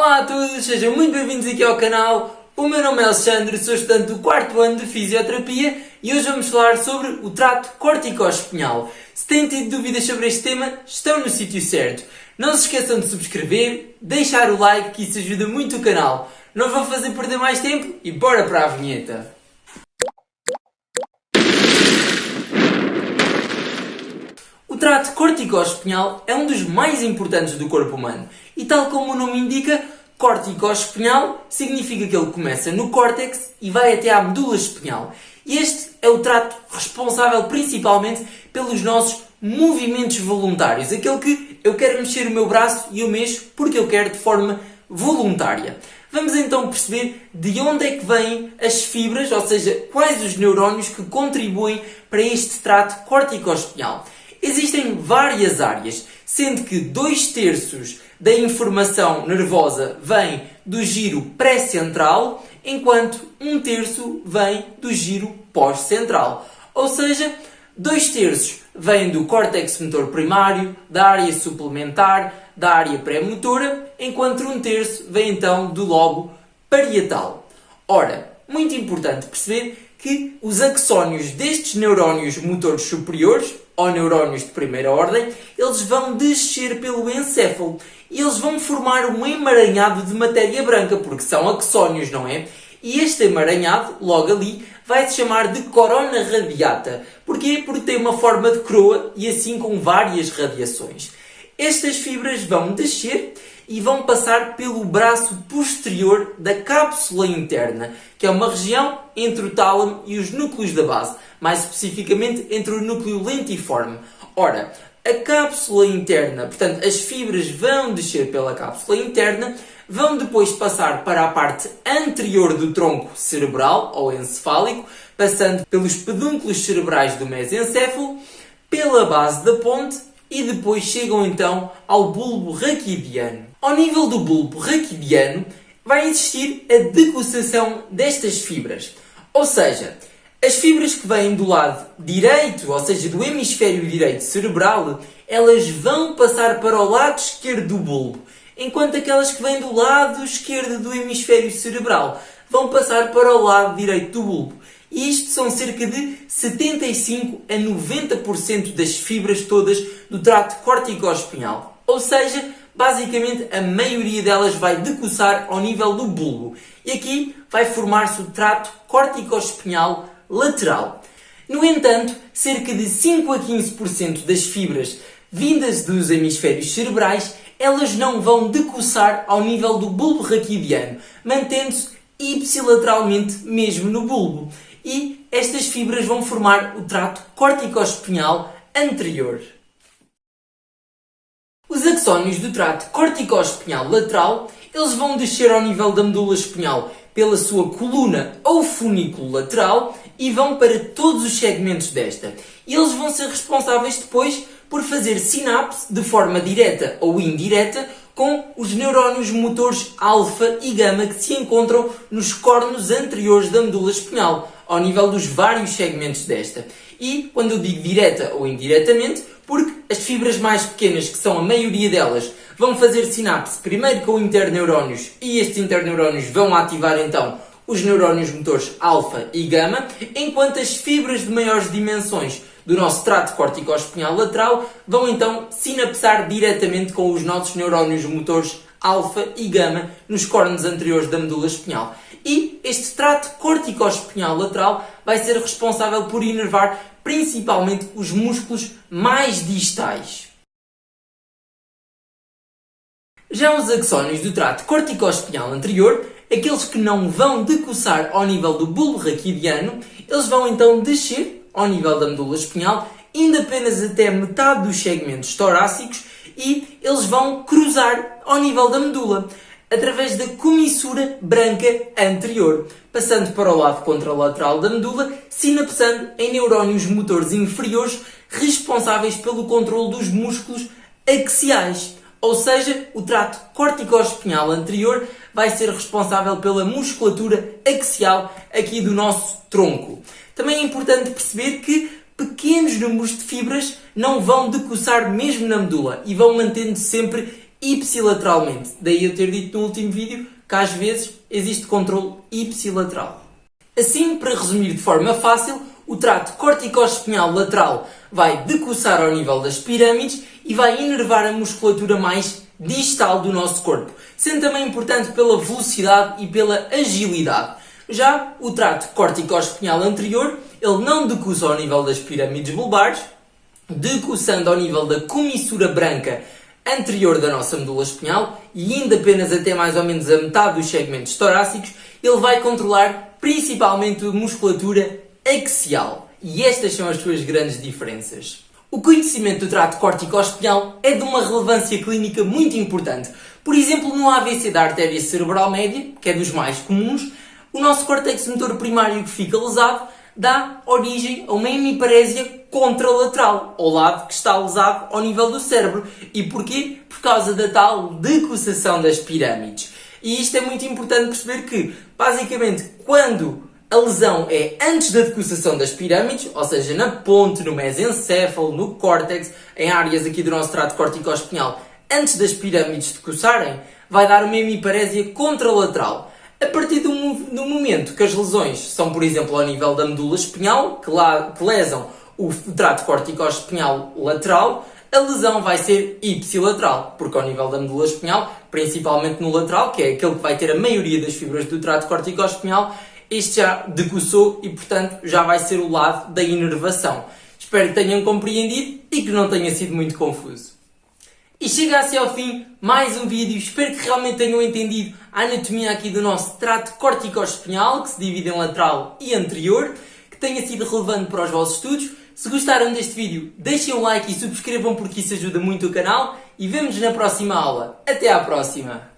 Olá a todos, sejam muito bem-vindos aqui ao canal. O meu nome é Alexandre, sou estudante do 4º ano de Fisioterapia e hoje vamos falar sobre o trato corticoespinhal. Se têm tido dúvidas sobre este tema, estão no sítio certo. Não se esqueçam de subscrever, deixar o like, que isso ajuda muito o canal. Não vou fazer perder mais tempo e bora para a vinheta. O trato corticoespinhal é um dos mais importantes do corpo humano e, tal como o nome indica, corticoespinhal significa que ele começa no córtex e vai até à medula espinhal. E este é o trato responsável principalmente pelos nossos movimentos voluntários, aquele que eu quero mexer o meu braço e eu mexo porque eu quero de forma voluntária. Vamos então perceber de onde é que vêm as fibras, ou seja, quais os neurónios que contribuem para este trato corticoespinhal. Existem várias áreas, sendo que 2/3 da informação nervosa vem do giro pré-central, enquanto 1/3 vem do giro pós-central. Ou seja, 2/3 vem do córtex motor primário, da área suplementar, da área pré-motora, enquanto 1/3 vem então do lobo parietal. Ora, muito importante perceber que os axónios destes neurónios motores superiores, ou neurónios de primeira ordem, eles vão descer pelo encéfalo e eles vão formar um emaranhado de matéria branca, porque são axónios, não é? E este emaranhado, logo ali, vai se chamar de corona radiata. Porquê? Porque tem uma forma de coroa e assim com várias radiações. Estas fibras vão descer e vão passar pelo braço posterior da cápsula interna, que é uma região entre o tálamo e os núcleos da base, mais especificamente entre o núcleo lentiforme. Ora, a cápsula interna, portanto, as fibras vão descer pela cápsula interna, vão depois passar para a parte anterior do tronco cerebral ou encefálico, passando pelos pedúnculos cerebrais do mesencéfalo, pela base da ponte e depois chegam então ao bulbo raquidiano. Ao nível do bulbo raquidiano vai existir a decussação destas fibras, ou seja, as fibras que vêm do lado direito, ou seja, do hemisfério direito cerebral, elas vão passar para o lado esquerdo do bulbo, enquanto aquelas que vêm do lado esquerdo do hemisfério cerebral vão passar para o lado direito do bulbo. E isto são cerca de 75 a 90% das fibras todas do trato corticoespinhal. Ou seja, basicamente a maioria delas vai decussar ao nível do bulbo. E aqui vai formar-se o trato corticoespinhal lateral. No entanto, cerca de 5 a 15% das fibras vindas dos hemisférios cerebrais, elas não vão decussar ao nível do bulbo raquidiano, mantendo-se ipsilateralmente mesmo no bulbo. E estas fibras vão formar o trato corticoespinhal anterior. Os axónios do trato corticoespinhal lateral, eles vão descer ao nível da medula espinhal pela sua coluna ou funículo lateral e vão para todos os segmentos desta. E eles vão ser responsáveis depois por fazer sinapse de forma direta ou indireta com os neurónios motores alfa e gama que se encontram nos cornos anteriores da medula espinhal, ao nível dos vários segmentos desta. E, quando eu digo direta ou indiretamente, porque as fibras mais pequenas, que são a maioria delas, vão fazer sinapse primeiro com interneurónios e estes interneurónios vão ativar então os neurónios motores alfa e gama, enquanto as fibras de maiores dimensões do nosso trato corticoespinhal lateral vão então sinapsar diretamente com os nossos neurónios motores alfa e gama nos cornos anteriores da medula espinhal. E este trato corticoespinhal lateral vai ser responsável por inervar principalmente os músculos mais distais. Já os axónios do trato corticoespinhal anterior, aqueles que não vão decussar ao nível do bulbo raquidiano, eles vão então descer ao nível da medula espinhal, indo apenas até metade dos segmentos torácicos e eles vão cruzar ao nível da medula, através da comissura branca anterior, passando para o lado contralateral da medula, sinapsando em neurónios motores inferiores responsáveis pelo controle dos músculos axiais. Ou seja, o trato corticoespinhal anterior vai ser responsável pela musculatura axial aqui do nosso tronco. Também é importante perceber que pequenos números de fibras não vão decussar mesmo na medula e vão mantendo-se sempre ipsilateralmente. Daí eu ter dito no último vídeo que às vezes existe controle ipsilateral. Assim, para resumir de forma fácil, o trato corticoespinhal lateral vai decussar ao nível das pirâmides e vai inervar a musculatura mais distal do nosso corpo, sendo também importante pela velocidade e pela agilidade. Já o trato corticoespinhal anterior, ele não decussa ao nível das pirâmides bulbares, decussando ao nível da comissura branca anterior da nossa medula espinhal e indo apenas até mais ou menos a metade dos segmentos torácicos, ele vai controlar principalmente a musculatura axial. E estas são as suas grandes diferenças. O conhecimento do trato corticoespinhal é de uma relevância clínica muito importante. Por exemplo, no AVC da artéria cerebral média, que é dos mais comuns, o nosso córtex motor primário que fica lesado dá origem a uma hemiparésia contralateral, ao lado que está lesado ao nível do cérebro. E porquê? Por causa da tal decussação das pirâmides. E isto é muito importante perceber que, basicamente, quando a lesão é antes da decussação das pirâmides, ou seja, na ponte, no mesencéfalo, no córtex, em áreas aqui do nosso trato corticoespinhal, antes das pirâmides decussarem, vai dar uma hemiparésia contralateral. A partir do momento que as lesões são, por exemplo, ao nível da medula espinhal, que lesam o trato corticoespinhal lateral, a lesão vai ser ipsilateral, porque ao nível da medula espinhal, principalmente no lateral, que é aquele que vai ter a maioria das fibras do trato corticoespinhal, este já decussou e, portanto, já vai ser o lado da inervação. Espero que tenham compreendido e que não tenha sido muito confuso. E chega-se ao fim mais um vídeo. Espero que realmente tenham entendido a anatomia aqui do nosso trato corticoespinhal, que se divide em lateral e anterior, que tenha sido relevante para os vossos estudos. Se gostaram deste vídeo, deixem um like e subscrevam porque isso ajuda muito o canal e vemo-nos na próxima aula. Até à próxima!